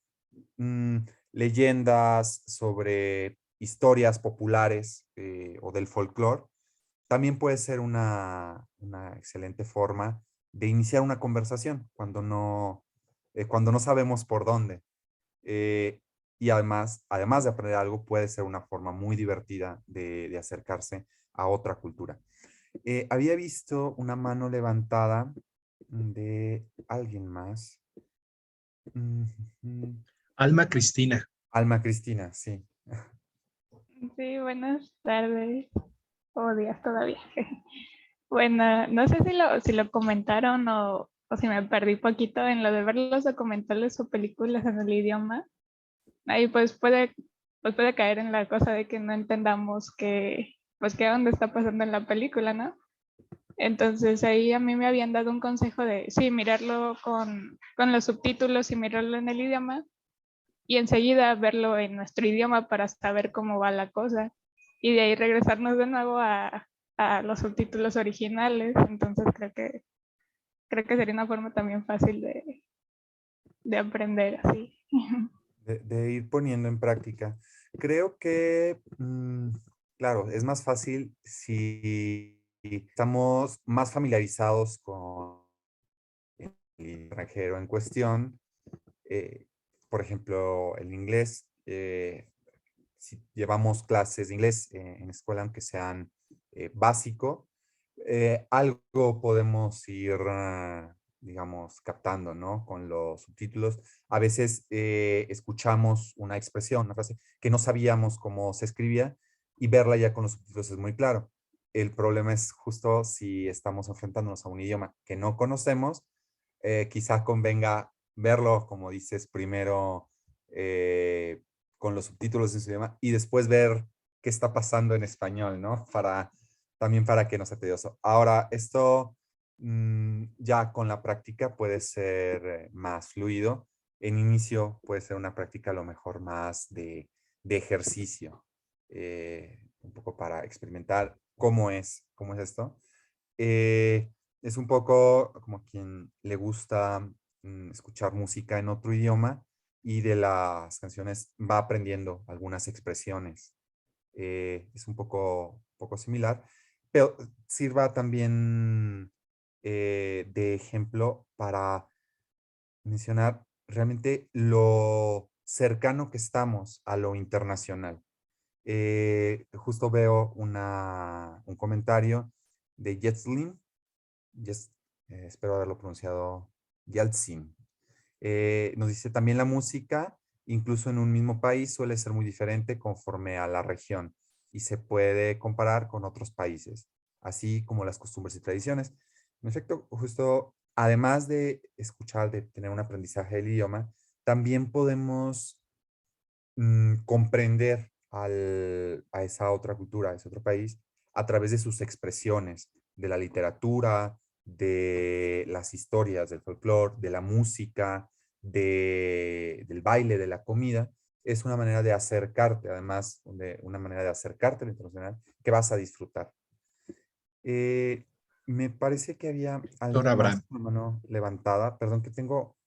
leyendas, sobre historias populares o del folclore, también puede ser una excelente forma de iniciar una conversación cuando no sabemos por dónde. Eh, y además de aprender algo, puede ser una forma muy divertida de acercarse a otra cultura. Había visto una mano levantada de alguien más. Alma Cristina. Alma Cristina, sí. Sí, buenas tardes o días todavía. Bueno, no sé si lo comentaron o si me perdí poquito en lo de ver los documentales o películas en el idioma. ahí pues puede caer en la cosa de que no entendamos pues qué onda está pasando en la película, ¿no? Entonces ahí a mí me habían dado un consejo de, sí, mirarlo con los subtítulos y mirarlo en el idioma y enseguida verlo en nuestro idioma para saber cómo va la cosa y de ahí regresarnos de nuevo a los subtítulos originales. Entonces creo que sería una forma también fácil de aprender así. De ir poniendo en práctica. Creo que, claro, es más fácil si estamos más familiarizados con el extranjero en cuestión. eh, por ejemplo, el inglés. Si llevamos clases de inglés en escuela, aunque sean básico, algo podemos ir, digamos, captando, ¿no? Con los subtítulos. A veces escuchamos una expresión, una frase que no sabíamos cómo se escribía y verla ya con los subtítulos es muy claro. El problema es justo si estamos enfrentándonos a un idioma que no conocemos, quizá convenga verlo, como dices, primero con los subtítulos en su idioma y después ver qué está pasando en español, ¿no? También para que no sea tedioso. Ahora, esto ya con la práctica puede ser más fluido. En inicio puede ser una práctica a lo mejor más de ejercicio, un poco para experimentar cómo es esto. Eh, es un poco como quien le gusta escuchar música en otro idioma y de las canciones va aprendiendo algunas expresiones. Es un poco similar, pero sirva también de ejemplo para mencionar realmente lo cercano que estamos a lo internacional. Justo veo un comentario de Jetslin, espero haberlo pronunciado, Yeltsin. Nos dice también la música, incluso en un mismo país, suele ser muy diferente conforme a la región y se puede comparar con otros países, así como las costumbres y tradiciones. En efecto, justo además de escuchar, de tener un aprendizaje del idioma, también podemos comprender a esa otra cultura, a ese otro país, a través de sus expresiones, de la literatura, de las historias, del folclore, de la música, del baile, de la comida. Es una manera de acercarte, además, una manera de acercarte a lo internacional que vas a disfrutar. Eh, Me parece que había Doctor alguien más Abraham. con la mano levantada. Perdón que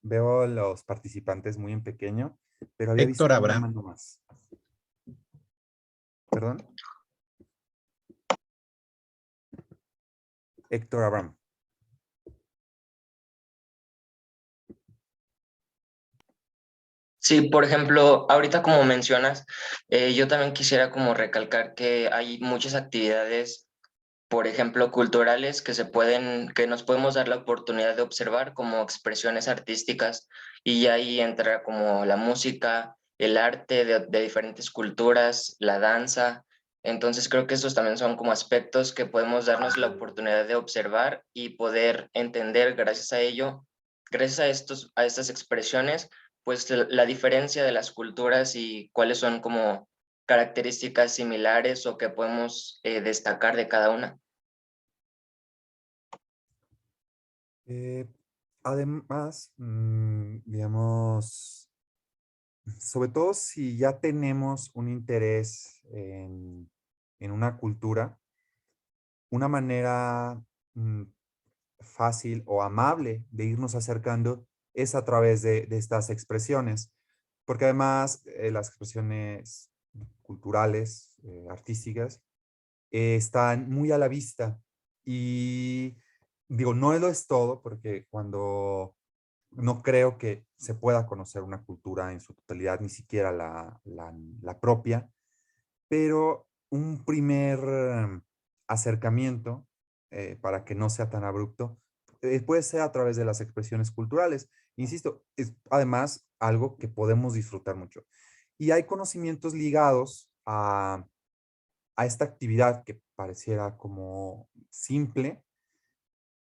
veo a los participantes muy en pequeño, pero había Héctor visto una Abraham. mano más. Perdón. Héctor Abraham. Sí, por ejemplo, ahorita como mencionas, yo también quisiera como recalcar que hay muchas actividades, por ejemplo, culturales que nos podemos dar la oportunidad de observar como expresiones artísticas y ahí entra como la música, el arte de diferentes culturas, la danza. Entonces creo que estos también son como aspectos que podemos darnos la oportunidad de observar y poder entender gracias a ello, gracias a estas expresiones, pues la diferencia de las culturas y cuáles son como características similares o que podemos destacar de cada una. Eh, Además, digamos, sobre todo si ya tenemos un interés en una cultura, una manera fácil o amable de irnos acercando es a través de estas expresiones, porque además las expresiones culturales, artísticas, están muy a la vista y digo, no lo es todo, porque cuando no creo que se pueda conocer una cultura en su totalidad, ni siquiera la propia, pero un primer acercamiento, para que no sea tan abrupto, puede ser a través de las expresiones culturales. Insisto, es además algo que podemos disfrutar mucho. Y hay conocimientos ligados a esta actividad que pareciera como simple,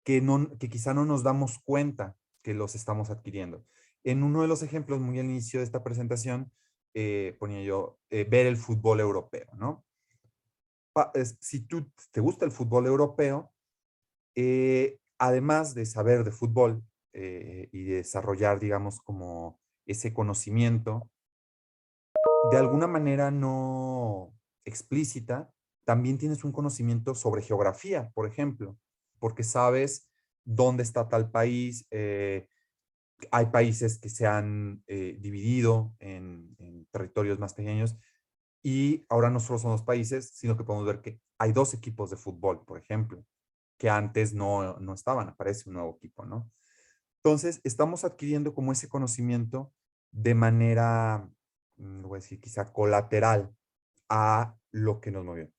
que quizá no nos damos cuenta que los estamos adquiriendo. En uno de los ejemplos, muy al inicio de esta presentación, ponía yo, ver el fútbol europeo, ¿no? Si tú te gusta el fútbol europeo, además de saber de fútbol y de desarrollar, digamos, como ese conocimiento, de alguna manera no explícita, también tienes un conocimiento sobre geografía, por ejemplo, porque sabes dónde está tal país. Hay países que se han dividido en territorios más pequeños y ahora no solo son dos países, sino que podemos ver que hay dos equipos de fútbol, por ejemplo, que antes no estaban, aparece un nuevo equipo, ¿no? Entonces, estamos adquiriendo como ese conocimiento de manera, voy a decir, quizá colateral a lo que nos movió.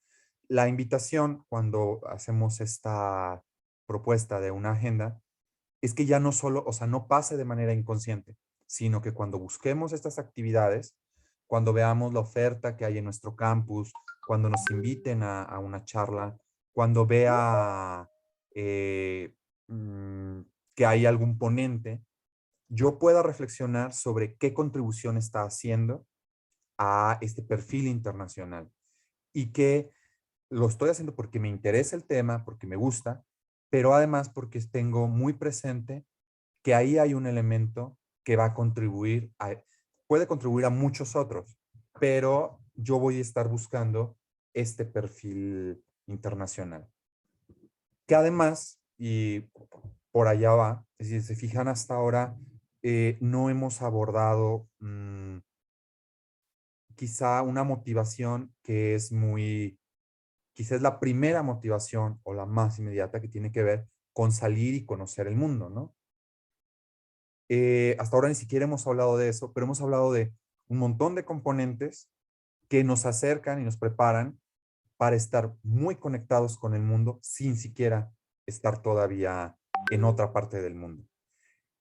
La invitación, cuando hacemos esta propuesta de una agenda, es que ya no solo, o sea, no pase de manera inconsciente, sino que cuando busquemos estas actividades, cuando veamos la oferta que hay en nuestro campus, cuando nos inviten a una charla, cuando vea mm, que hay algún ponente, yo pueda reflexionar sobre qué contribución está haciendo a este perfil internacional y que lo estoy haciendo porque me interesa el tema, porque me gusta, pero además porque tengo muy presente que ahí hay un elemento que va a contribuir, puede contribuir a muchos otros, pero yo voy a estar buscando este perfil internacional. Que además, y por allá va, si se fijan hasta ahora, no hemos abordado quizá una motivación que es muy, quizá es la primera motivación o la más inmediata que tiene que ver con salir y conocer el mundo, ¿no? Hasta ahora ni siquiera hemos hablado de eso, pero hemos hablado de un montón de componentes que nos acercan y nos preparan para estar muy conectados con el mundo sin siquiera estar todavía en otra parte del mundo.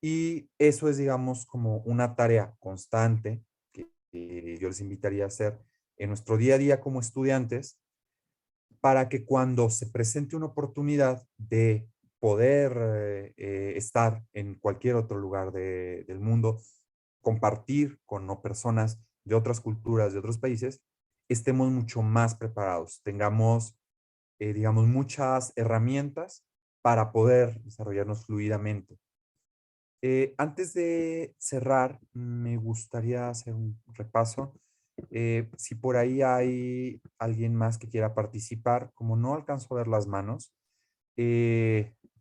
Y eso es, digamos, como una tarea constante que yo les invitaría a hacer en nuestro día a día como estudiantes para que cuando se presente una oportunidad de poder estar en cualquier otro lugar del mundo, compartir con personas de otras culturas, de otros países, estemos mucho más preparados, tengamos, digamos, muchas herramientas para poder desarrollarnos fluidamente. Antes de cerrar, me gustaría hacer un repaso. Si por ahí hay alguien más que quiera participar, como no alcanzo a ver las manos,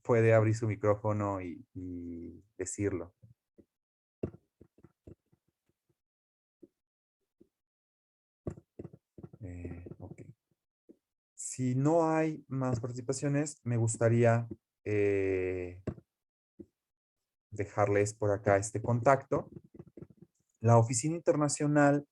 puede abrir su micrófono y decirlo. Ok. Si no hay más participaciones, me gustaría dejarles por acá este contacto. La Oficina Internacional,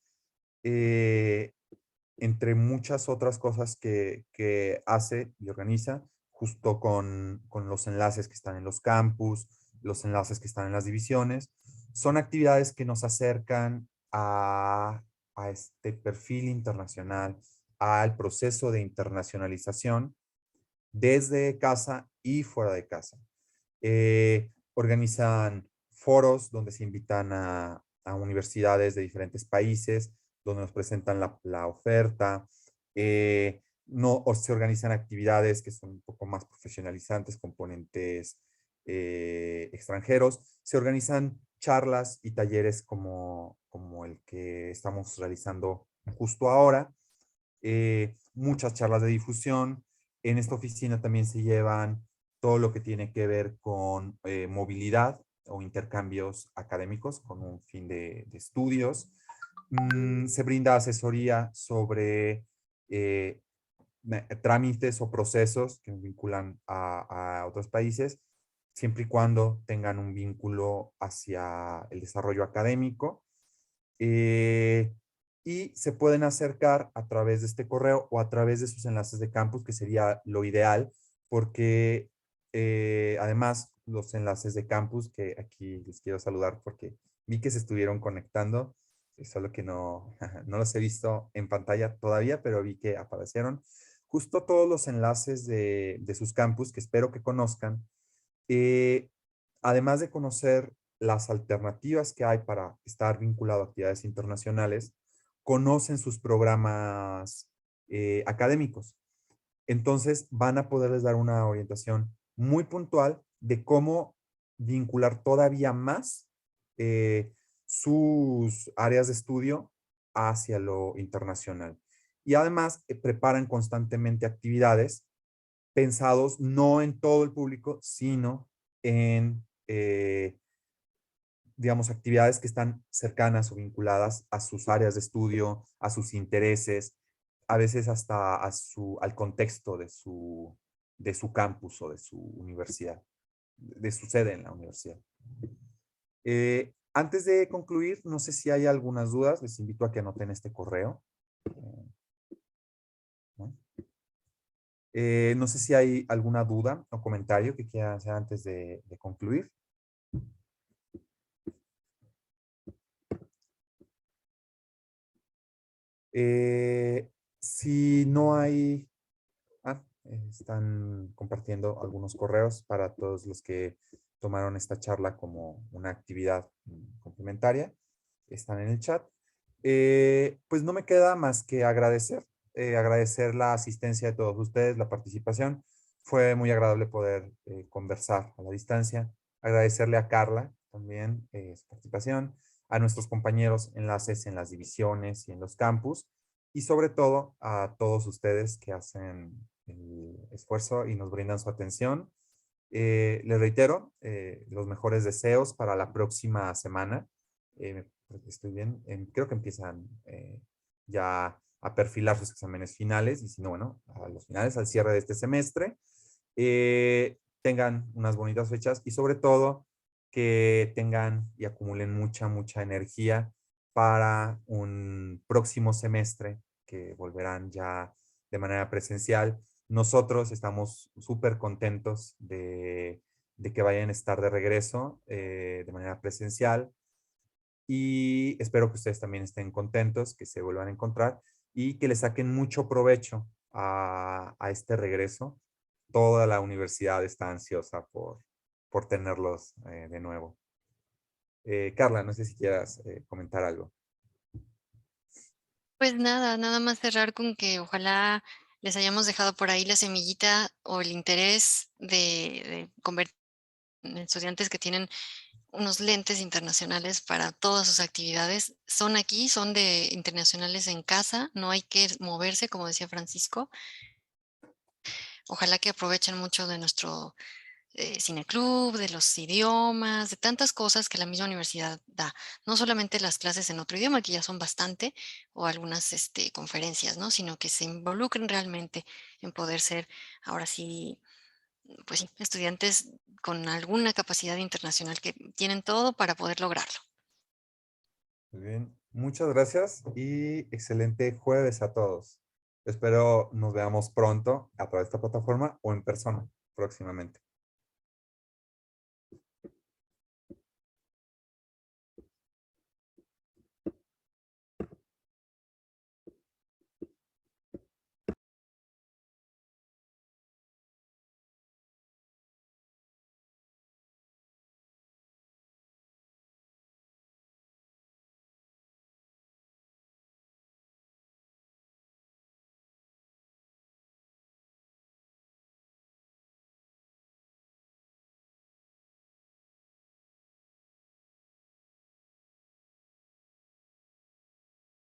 entre muchas otras cosas que hace y organiza, justo con los enlaces que están en los campus, los enlaces que están en las divisiones, son actividades que nos acercan a este perfil internacional, al proceso de internacionalización desde casa y fuera de casa. Organizan foros donde se invitan a universidades de diferentes países, donde nos presentan la oferta. No, o se organizan actividades que son un poco más profesionalizantes, componentes extranjeros. Se organizan charlas y talleres como el que estamos realizando justo ahora. Muchas charlas de difusión. En esta oficina también se llevan todo lo que tiene que ver con movilidad o intercambios académicos con un fin de estudios. Se brinda asesoría sobre trámites o procesos que nos vinculan a otros países, siempre y cuando tengan un vínculo hacia el desarrollo académico. Y se pueden acercar a través de este correo o a través de sus enlaces de campus, que sería lo ideal, porque además los enlaces de campus, que aquí les quiero saludar porque vi que se estuvieron conectando, solo que no, no los he visto en pantalla todavía, pero vi que aparecieron justo todos los enlaces de sus campus que espero que conozcan. Además de conocer las alternativas que hay para estar vinculado a actividades internacionales, conocen sus programas académicos. Entonces van a poderles dar una orientación muy puntual de cómo vincular todavía más sus áreas de estudio hacia lo internacional. Y además preparan constantemente actividades pensados no en todo el público, sino en, digamos, actividades que están cercanas o vinculadas a sus áreas de estudio, a sus intereses, a veces hasta al contexto de su campus o de su universidad, de su sede en la universidad. Antes de concluir, no sé si hay algunas dudas, les invito a que anoten este correo. ¿No? No sé si hay alguna duda o comentario que quieran hacer antes de concluir. Si no hay... están compartiendo algunos correos para todos los que tomaron esta charla como una actividad complementaria. Están en el chat. Pues no me queda más que agradecer la asistencia de todos ustedes, la participación. Fue muy agradable poder conversar a la distancia. Agradecerle a Carla también su participación, a nuestros compañeros enlaces en las divisiones y en los campus, y sobre todo a todos ustedes que hacen el esfuerzo y nos brindan su atención. Les reitero los mejores deseos para la próxima semana. Estoy bien, creo que empiezan ya a perfilar sus exámenes finales, y si no, bueno, a los finales, al cierre de este semestre. Tengan unas bonitas fechas y sobre todo que tengan y acumulen mucha energía para un próximo semestre que volverán ya de manera presencial. Nosotros estamos súper contentos de que vayan a estar de regreso de manera presencial, y espero que ustedes también estén contentos, que se vuelvan a encontrar y que le saquen mucho provecho a este regreso. Toda la universidad está ansiosa por tenerlos de nuevo. Carla, no sé si quieras comentar algo. Pues nada, nada más cerrar con que ojalá les hayamos dejado por ahí la semillita o el interés de convertir en estudiantes que tienen unos lentes internacionales para todas sus actividades. Son aquí, son de internacionales en casa, no hay que moverse, como decía Francisco. Ojalá que aprovechen mucho de nuestro cineclub, de los idiomas, de tantas cosas que la misma universidad da. No solamente las clases en otro idioma, que ya son bastante, o algunas conferencias, ¿no? Sino que se involucren realmente en poder ser, ahora sí, pues sí, estudiantes con alguna capacidad internacional, que tienen todo para poder lograrlo. Muy bien, muchas gracias y excelente jueves a todos. Espero nos veamos pronto a través de esta plataforma o en persona próximamente.